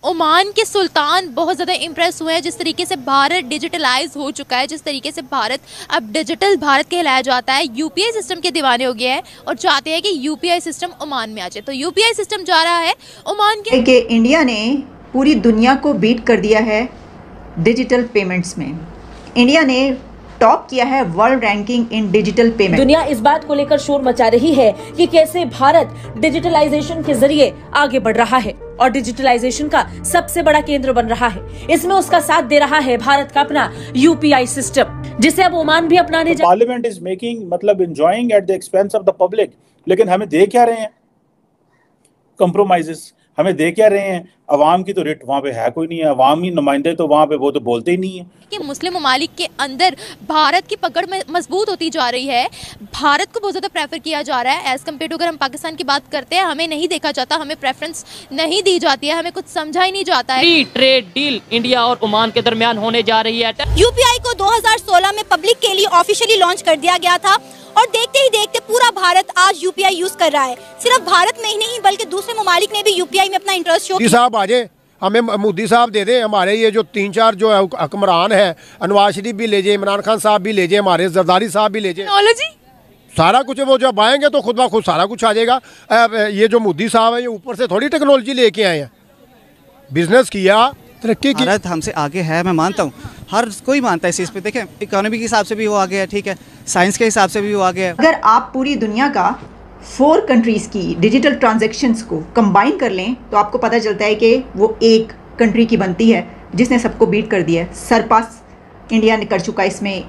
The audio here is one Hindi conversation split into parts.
ओमान के सुल्तान बहुत ज़्यादा इम्प्रेस हुए हैं जिस तरीके से भारत डिजिटलाइज हो चुका है, जिस तरीके से भारत अब डिजिटल भारत कहलाया जाता है। यूपीआई सिस्टम के दीवाने हो गए हैं और चाहते हैं कि यूपीआई सिस्टम ओमान में आ जाए। तो यूपीआई सिस्टम जा रहा है ओमान के। इंडिया ने पूरी दुनिया को बीट कर दिया है डिजिटल पेमेंट्स में। इंडिया ने टॉप किया है वर्ल्ड रैंकिंग इन डिजिटल पेमेंट। दुनिया इस बात को लेकर शोर मचा रही है कि कैसे भारत डिजिटलाइजेशन के जरिए आगे बढ़ रहा है और डिजिटलाइजेशन का सबसे बड़ा केंद्र बन रहा है। इसमें उसका साथ दे रहा है भारत का अपना यूपीआई सिस्टम, जिसे अब ओमान भी अपनाने जा। पार्लियामेंट इज मेकिंग मतलब enjoying at the expense of the public, लेकिन हमें दे क्या रहे हैं? कंप्रोमाइजेस हमें दे क्या रहे हैं? अवाम की तो रेट वहाँ पे है कोई नहीं है, अवामी नुमाइंदे तो वहाँ पे वो तो बोलते ही नहीं है कि मुस्लिम ममालिक के अंदर भारत की पकड़ में मजबूत होती जा रही है। भारत को बहुत ज़्यादा प्रेफर किया जा रहा है एज़ कम्पेयर टू। अगर हम पाकिस्तान की बात करते हैं, हमें नहीं देखा जाता, हमें प्रेफरेंस नहीं दी जाती है, हमें कुछ समझा ही नहीं जाता है। फ्री ट्रेड डील इंडिया और ओमान के दरमियान होने जा रही है। यूपीआई को 2016 में पब्लिक के लिए ऑफिशियली लॉन्च कर दिया गया था और देखते ही देखते पूरा भारत आज यूपीआई यूज कर रहा है। सिर्फ भारत में ही नहीं बल्कि दूसरे ममालिक ने भी यूपीआई में अपना इंटरेस्ट शो किया। साहब आजे हमें मोदी साहब दे दे, हमारे ये जो 3-4 जो हुक्मरान है, नवाज शरीफ भी ले जाए, इमरान खान साहब भी ले जाए, हमारे जरदारी साहब भी ले जाए, सारा कुछ वो जब आएंगे तो खुद ब खुद सारा कुछ आ जाएगा। ये जो मोदी साहब है ये ऊपर से थोड़ी टेक्नोलॉजी लेके आए हैं, बिजनेस किया, तरक्की की। भारत हमसे आगे है, मैं मानता हूँ, हर कोई मानता है इस चीज़ पे। देखें इकोनॉमी के हिसाब से भी वो आगे है, ठीक है, साइंस के हिसाब से भी वो आगे है। अगर आप पूरी दुनिया का 4 कंट्रीज़ की डिजिटल ट्रांजैक्शंस को कंबाइन कर लें तो आपको पता चलता है कि वो एक कंट्री की बनती है जिसने सबको बीट कर दिया है। सरपास इंडिया ने कर चुका है इसमें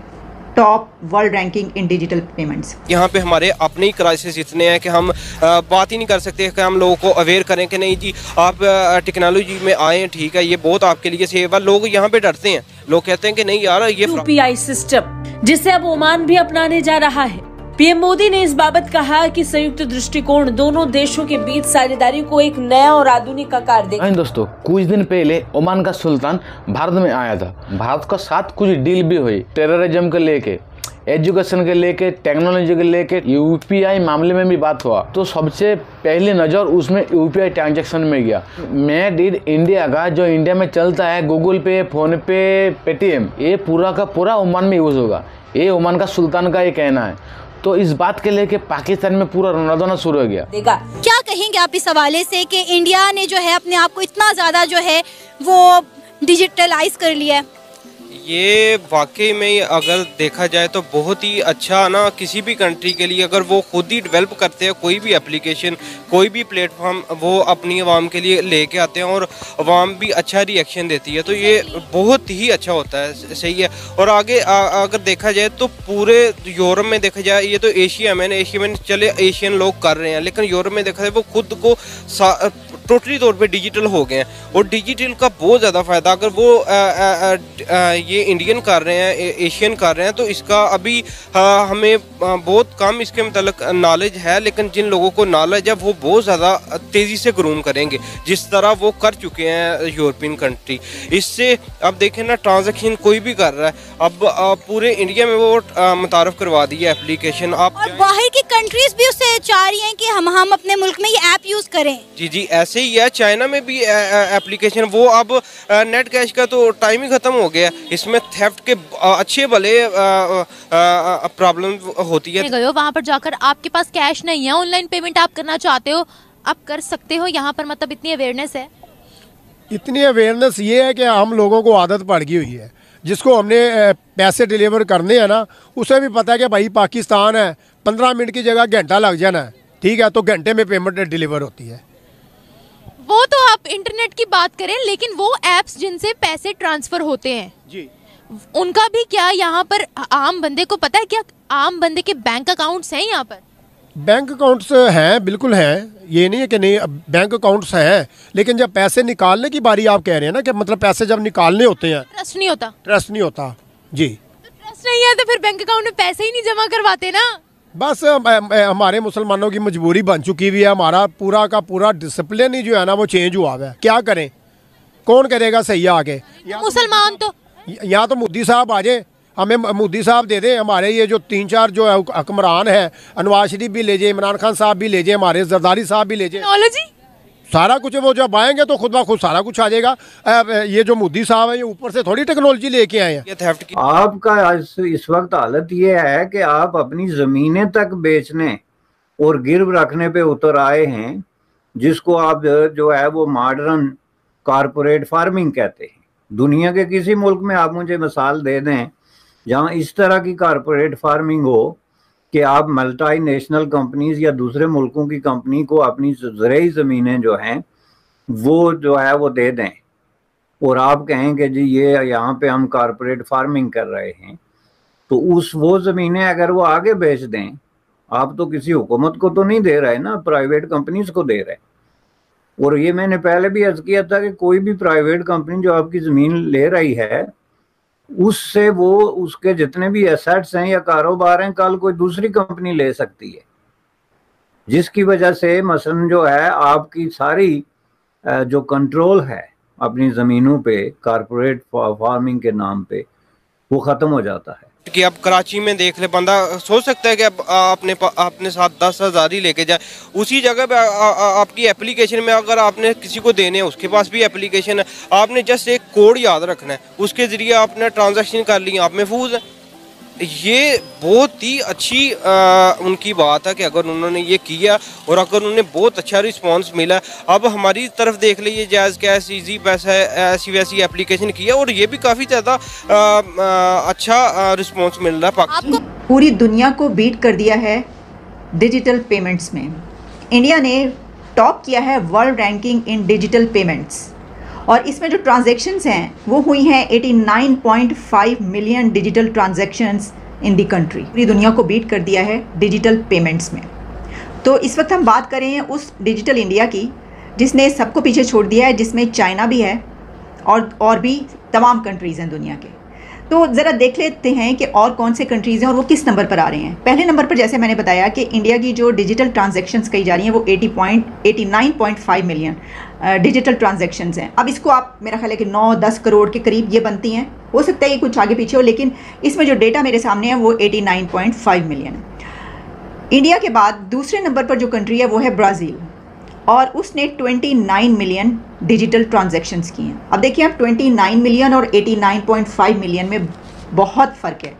टॉप वर्ल्ड रैंकिंग इन डिजिटल पेमेंट्स। यहाँ पे हमारे अपने ही क्राइसिस इतने हैं कि हम बात ही नहीं कर सकते कि हम लोगों को अवेयर करें कि नहीं जी आप टेक्नोलॉजी में आए, ठीक है, ये बहुत आपके लिए सेफ है। लोग यहाँ पे डरते हैं, लोग कहते हैं कि नहीं यार ये यूपीआई सिस्टम जिसे अब ओमान भी अपनाने जा रहा है। पीएम मोदी ने इस बाबत कहा कि संयुक्त दृष्टिकोण दोनों देशों के बीच साझेदारी को एक नया और आधुनिक आकार देगा। दोस्तों, कुछ दिन पहले ओमान का सुल्तान भारत में आया था। भारत के साथ कुछ डील भी हुई, टेररिज्म के लेके, एजुकेशन के लेके, टेक्नोलॉजी के लेके, यूपीआई मामले में भी बात हुआ। तो सबसे पहली नज़र उसमें यूपीआई ट्रांजैक्शन में गया। मेड इन इंडिया का जो इंडिया में चलता है, गूगल पे, फोन पे, पेटीएम, ये पूरा का पूरा ओमान में यूज़ होगा। ये ओमान का सुल्तान का ये कहना है। तो इस बात के लेके पाकिस्तान में पूरा रोना शुरू हो गया। क्या कहेंगे आप इस हवाले से कि इंडिया ने जो है अपने आप को इतना ज्यादा जो है वो डिजिटलाइज कर लिया है? ये वाकई में अगर देखा जाए तो बहुत ही अच्छा ना, किसी भी कंट्री के लिए अगर वो खुद ही डेवलप करते हैं कोई भी एप्लीकेशन, कोई भी प्लेटफॉर्म, वो अपनी आवाम के लिए लेके आते हैं और आवाम भी अच्छा रिएक्शन देती है, तो ये बहुत ही अच्छा होता है, सही है। और आगे अगर देखा जाए तो पूरे यूरोप में देखा जाए, ये तो एशिया में चले एशियन लोग कर रहे हैं, लेकिन यूरोप में देखा जाए वो खुद को टोटली तौर पे डिजिटल हो गए हैं और डिजिटल का बहुत ज़्यादा फ़ायदा अगर वो ये इंडियन कर रहे हैं, एशियन कर रहे हैं, तो इसका अभी हमें बहुत कम इसके मतलब नॉलेज है, लेकिन जिन लोगों को नॉलेज है वो बहुत ज़्यादा तेज़ी से ग्रूम करेंगे जिस तरह वो कर चुके हैं यूरोपियन कंट्री। इससे अब देखें ना, ट्रांजैक्शन कोई भी कर रहा है, अब पूरे इंडिया में वो मुतारफ़ करवा दी है एप्लीकेशन। आप और बाहर की कंट्रीज भी उससे चाह रही हैं कि हम अपने मुल्क में ये ऐप यूज़ करें। जी ऐसे ही है, चाइना में भी एप्लीकेशन, वो अब नेट कैश का तो टाइम ही ख़त्म हो गया, इसमें थेफ्ट के अच्छे भले प्रॉब्लम होती है। गए हो वहाँ पर जाकर आपके पास कैश नहीं है, ऑनलाइन पेमेंट आप करना चाहते हो, आप कर सकते हो यहाँ पर, मतलब इतनी अवेयरनेस है। इतनी अवेयरनेस ये है कि हम लोगों को आदत पड़ गई हुई है, जिसको हमने पैसे डिलीवर करने हैं ना, उसे भी पता है कि भाई पाकिस्तान है, 15 मिनट की जगह घंटा लग जाना है, ठीक है, तो घंटे में पेमेंट डिलीवर होती है। वो तो आप इंटरनेट की बात करें, लेकिन वो एप्स जिनसे पैसे ट्रांसफर होते हैं जी, उनका भी क्या यहाँ पर आम बंदे को पता है? क्या आम बंदे के बैंक अकाउंट्स हैं यहाँ पर? बैंक अकाउंट्स हैं, बिल्कुल हैं, ये नहीं है कि नहीं, बैंक अकाउंट्स हैं, लेकिन जब पैसे निकालने की बारी आप कह रहे हैं ना कि मतलब पैसे जब निकालने होते हैं, ट्रस्ट नहीं होता। ट्रस्ट नहीं होता जी, तो ट्रस्ट नहीं है तो फिर बैंक अकाउंट में पैसे ही नहीं जमा करवाते ना। बस हमारे मुसलमानों की मजबूरी बन चुकी हुई है, हमारा पूरा का पूरा डिसिप्लिन ही जो है ना वो चेंज हुआ है। क्या करें, कौन करेगा सही आगे? मुसलमान तो यहाँ तो मोदी साहब आ जाए, हमें मोदी साहब दे दें, हमारे ये जो 3-4 जो हुक्मरान है, नवाज शरीफ भी ले जाए, इमरान खान साहब भी ले जाए, हमारे जरदारी साहब भी ले जाए, सारा कुछ वो जब आएंगे तो खुद ब खुद सारा कुछ आ जाएगा। ये जो मोदी साहब है ये ऊपर से थोड़ी टेक्नोलॉजी लेके आए हैं। आपका इस वक्त हालत ये है कि आप अपनी जमीनें तक बेचने और गिरव रखने पे उतर आए हैं, जिसको आप जो है वो मॉडर्न कारपोरेट फार्मिंग कहते हैं। दुनिया के किसी मुल्क में आप मुझे मिसाल दे दें जहां इस तरह की कारपोरेट फार्मिंग हो कि आप मल्टी नेशनल कंपनीज या दूसरे मुल्कों की कंपनी को अपनी ज़रूरी ज़मीनें जो हैं वो जो है वो दे दें और आप कहें कि जी ये यहाँ पे हम कारपोरेट फार्मिंग कर रहे हैं, तो वो ज़मीनें अगर वो आगे बेच दें, आप तो किसी हुकूमत को तो नहीं दे रहे ना, प्राइवेट कंपनीज को दे रहे। और ये मैंने पहले भी अर्ज किया था कि कोई भी प्राइवेट कंपनी जो आपकी ज़मीन ले रही है उससे वो उसके जितने भी एसेट्स हैं या कारोबार हैं कल कोई दूसरी कंपनी ले सकती है, जिसकी वजह से मसलन जो है आपकी सारी जो कंट्रोल है अपनी ज़मीनों पे कारपोरेट फार्मिंग के नाम पे वो ख़त्म हो जाता है। कि अब कराची में देख ले, बंदा सोच सकता है कि अब अपने साथ 10,000 ही लेके जाए, उसी जगह पे आपकी एप्लीकेशन में अगर आपने किसी को देने हैं उसके पास भी एप्लीकेशन है, आपने जस्ट एक कोड याद रखना है, उसके ज़रिए आपने ट्रांजैक्शन कर ली, आप महफूज है। ये बहुत ही अच्छी उनकी बात है कि अगर उन्होंने ये किया और अगर उन्हें बहुत अच्छा रिस्पांस मिला। अब हमारी तरफ देख लीजिए, जायज़ कैश, इजी पैसा, ऐसी वैसी एप्लीकेशन किया और ये भी काफ़ी ज़्यादा अच्छा रिस्पांस मिल रहा है। आपको पूरी दुनिया को बीट कर दिया है डिजिटल पेमेंट्स में। इंडिया ने टॉप किया है वर्ल्ड रैंकिंग इन डिजिटल पेमेंट्स और इसमें जो ट्रांजैक्शंस हैं वो हुई हैं 89.5 मिलियन डिजिटल ट्रांजैक्शंस इन दी कंट्री। पूरी दुनिया को बीट कर दिया है डिजिटल पेमेंट्स में। तो इस वक्त हम बात कर रहे हैं उस डिजिटल इंडिया की जिसने सबको पीछे छोड़ दिया है, जिसमें चाइना भी है और भी तमाम कंट्रीज़ हैं दुनिया के। तो ज़रा देख लेते हैं कि और कौन से कंट्रीज़ हैं और वो किस नंबर पर आ रहे हैं। पहले नंबर पर जैसे मैंने बताया कि इंडिया की जो डिजिटल ट्रांजैक्शंस कही जा रही हैं वो 89.5 मिलियन डिजिटल ट्रांजैक्शंस हैं। अब इसको आप मेरा ख्याल है कि 9-10 करोड़ के करीब ये बनती हैं, हो सकता है ये कुछ आगे पीछे हो, लेकिन इसमें जो डेटा मेरे सामने है वो 89.5 मिलियन है। इंडिया के बाद दूसरे नंबर पर जो कंट्री है वो है ब्राज़ील और उसने 29 मिलियन डिजिटल ट्रांजैक्शंस की हैं। अब देखिए आप 29 मिलियन और 89.5 मिलियन में बहुत फ़र्क है,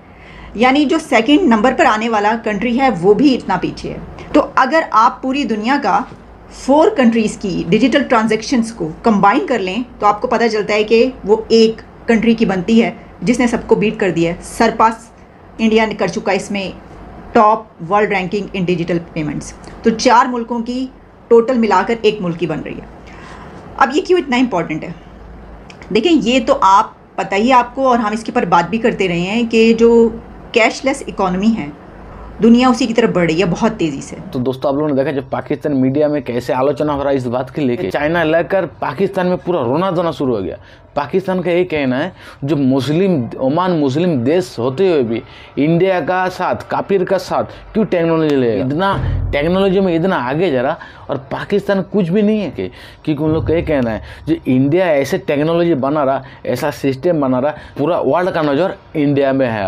यानी जो सेकंड नंबर पर आने वाला कंट्री है वो भी इतना पीछे है। तो अगर आप पूरी दुनिया का 4 कंट्रीज़ की डिजिटल ट्रांजैक्शंस को कंबाइन कर लें तो आपको पता चलता है कि वो एक कंट्री की बनती है जिसने सबको बीट कर दिया है। सरपास इंडिया ने कर चुका है इसमें टॉप वर्ल्ड रैंकिंग इन डिजिटल पेमेंट्स। तो 4 मुल्कों की टोटल मिलाकर एक मुल्क की बन रही है। अब ये क्यों इतना इम्पॉर्टेंट है? देखें, ये तो आप पता ही आपको और हम इसके ऊपर बात भी करते रहे हैं कि जो कैशलेस इकोनॉमी है दुनिया उसी की तरफ बढ़ रही है बहुत तेजी से। तो दोस्तों आप लोगों ने देखा जब पाकिस्तान मीडिया में कैसे आलोचना हो रहा है इस बात के लेके, चाइना लेकर पाकिस्तान में पूरा रोना धोना शुरू हो गया। पाकिस्तान का ये कहना है जो ओमान मुस्लिम देश होते हुए भी इंडिया का साथ, काफिर का साथ क्यों टेक्नोलॉजी लेगा, इतना टेक्नोलॉजी में इतना आगे जा रहा और पाकिस्तान कुछ भी नहीं है क्योंकि उन लोग का ये कहना है जो इंडिया ऐसे टेक्नोलॉजी बना रहा, ऐसा सिस्टम बना रहा, पूरा वर्ल्ड का नज़र इंडिया में है।